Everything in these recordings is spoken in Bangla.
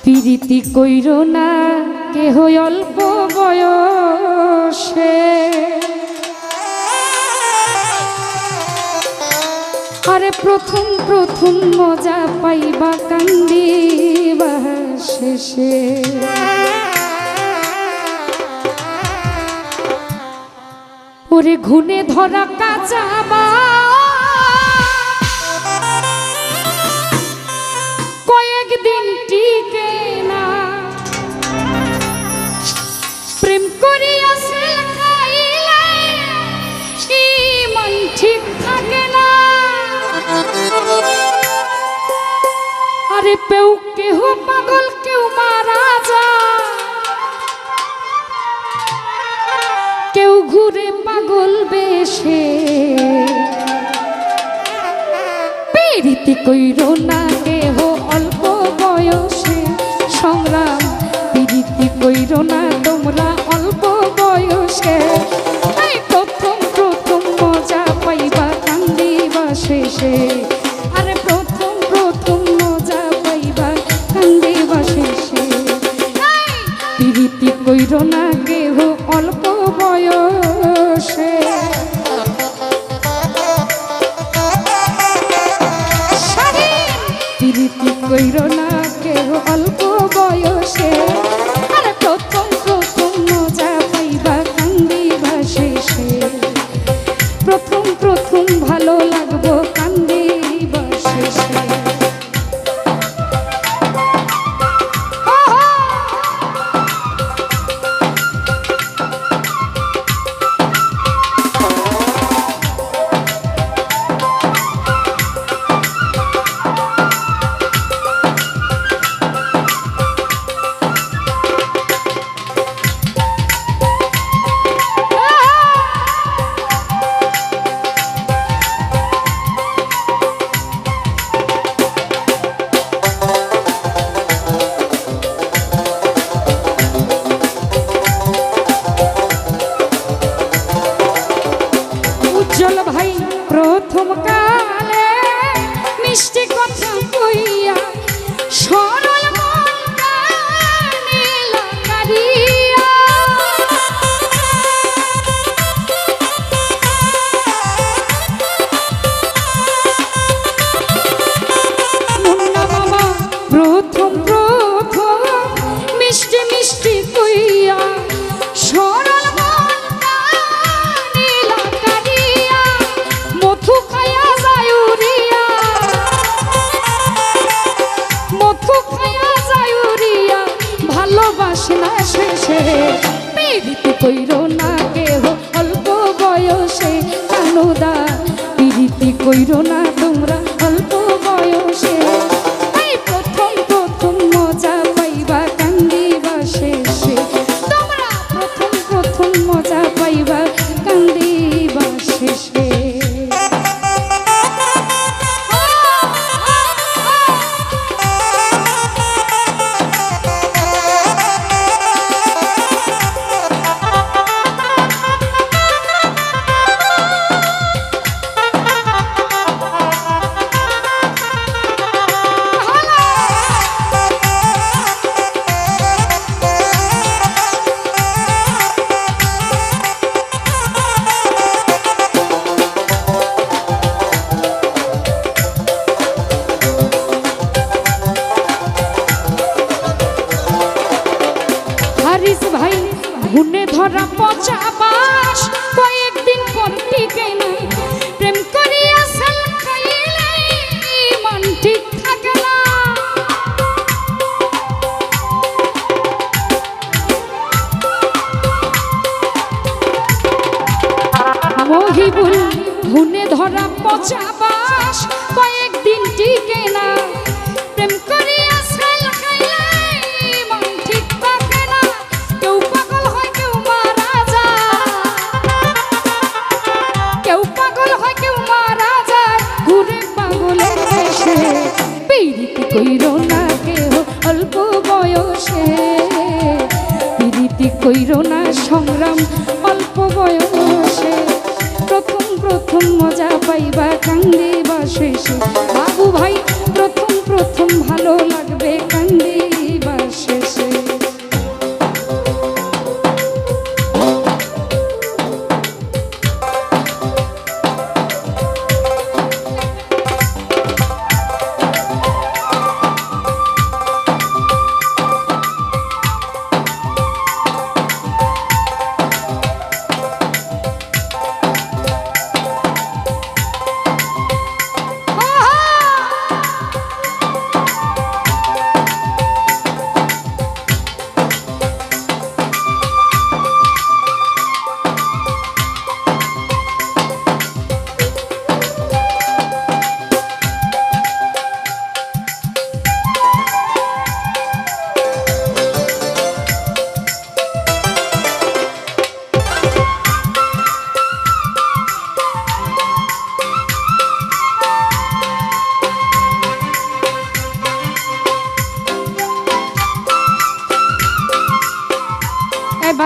প্রীতি কইরো না কেহ অল্প বয়সে, আরে প্রথম প্রথম মজা পাইবা কান্দিবা শেষে। ওরে ঘুনে ধরা কাঁচাবা কয়েকদিন টিকে না, প্রেম করিয়া খাইলে মন ঠিক থাকে না। আরে পেউ কেহ পাগল কেউ মারা যায়, কেউ ঘুরে পাগল বেশে। প্রীতি কইরো না কেহ অল্প বয়সে সংগ্রাম, প্রীতি কইরো না তোমরা অল্প বয়সে। প্রথম প্রথম মজা পাইবা কান্দিবা শেষে, আরে প্রথম প্রথম মজা পাইবা কান্দিবা শেষে। প্রীতি কইরো না কেহ অল্প বয়সে। প্রীতি কইরো না কেহ অল্প বয়সে, আরে প্রথম প্রথম মজা পাইবা কান্দিবা শেষে। প্রথম প্রথম ভালো লাগবো কান্দিবা শেষে। উজ্জ্বল ভাই প্রথম কালে মিষ্টি কথা কইয়া সরল মন কানিলা কারিয়া। মুন্না মামা প্রথম প্রথম মিষ্টি মিষ্টি কইয়া সরল মন কানিলা কারিয়া। মধু খায়া যায় উড়িয়া, মধু খায়া যায় উড়িয়া, ভালোবাসে না শেষে। প্রীতি কইরো না কেহ অল্প বয়সে কানুদা, প্রীতি কইরো না তোমরা অল্প বয়সে। প্রথম প্রথম মজা পাইবা কান্দিবা শেষে, তোমরা প্রথম প্রথম মজা পাইবা কান্দিবা শেষে। হারিস ভাই ঘুনে ধরা পচা বাস কয়েকদিন পর টিকে না, প্রেম করিয়া সেল খাইলে মন ঠিক থাকে না। মহিবুল ঘুনে ধরা পচা বাস কয়েকদিন টিকে না, প্রেম করিয়া সেল খাইলে মন ঠিক থাকে না। কেউ পাগল হয় কেউ মারা যায়, কেউ পাগল হয় কেউ মারা যায়, ঘুরে পাগলের দেশে। প্রীতি কইরো না কেহ অল্প বয়সে, প্রীতি কইরো না সংগ্রাম অল্প বয়সে। প্রথম প্রথম মজা পাইবা কান্দিবা শেষে। বাবু ভাই প্রথম প্রথম ভালো লাগবে কান্দিবা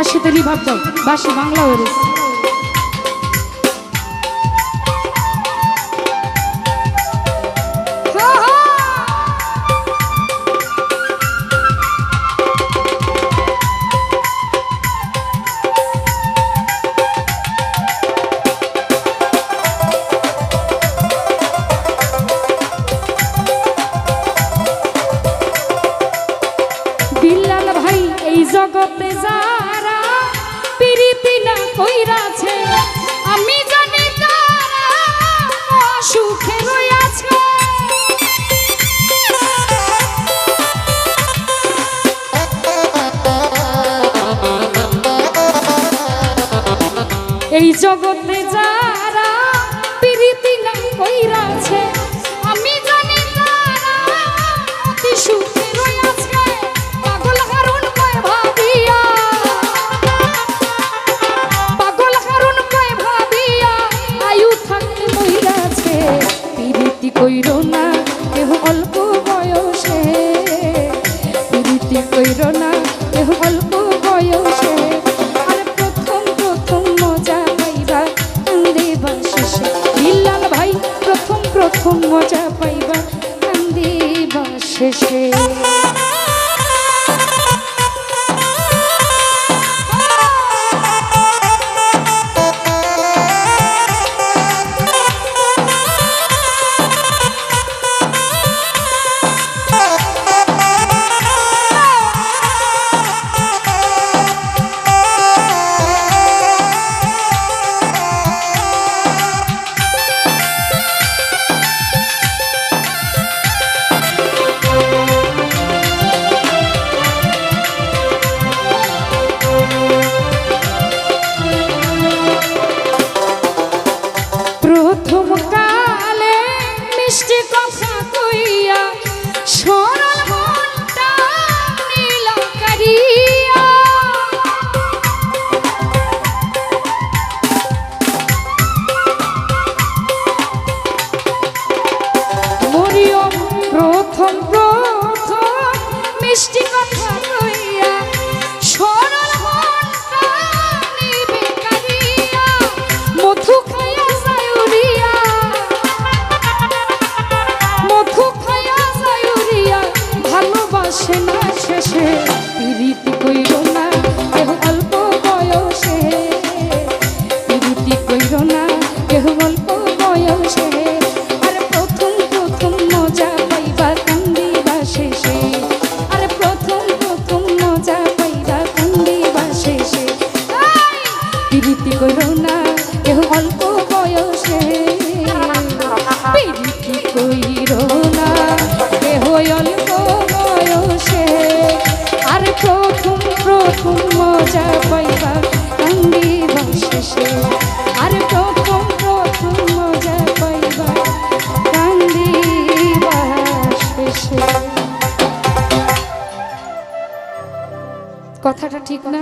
বাঁশিতে রিভাব দাও, বাঁশি বাংলা হয়ে গেছে। বিল্লাল ভাই এই জগতে যারা প্রীতি না কইরাছে, আমি জানি তারা সুখে রইয়াছে। এই জগতে যারা প্রীতি না কইরাছে, আমি জানি তারা অতি সুখে রইয়াছে। পাগল হারুন কয় ভাবিয়া, পাগল হারুন কয় ভাবিয়া আয়ু থাকতে মহিলাছে। প্রীতি কইরো না কেহ অল্প বয়সে, প্রীতি কইরো না কেহ অল্প বয়সে। আর প্রথম প্রথম মজা পাইবা কান্দিবা শেষে। বিল্লাল ভাই প্রথম প্রথম মজা পাইবা কান্দিবা শেষে। প্রথম কালে মিষ্টি কথা কইয়া সরল মনটা নীল করিয়া। মরিয়ম প্রথম প্রথম মিষ্টি কথা কইয়া সরল মনটা নিবে করিয়া। মধু খাইয়া সায়ুরিয়া, মধু খাইয়া সায়ুরিয়া ভালোবাসে না শেষে। প্রীতি কইরো না কেহ অল্প বয়সে, প্রীতি কইরো না কেহ অল্প বয়সে। আর প্রথম প্রথম মজা পাইবা কান্দিবা শেষে, আর প্রথম প্রথম মজা পাইবা কান্দিবা শেষে। প্রীতি কইরো না কেহ অল্প বয়সে, প্রীতি কইরো না কেহ অল্প বয়সে। আর প্রথম প্রথম মজা পাইবা কান্দিবা শেষে, আর প্রথম প্রথম মজা পাইবা কান্দিবা শেষে। কথাটা ঠিক না?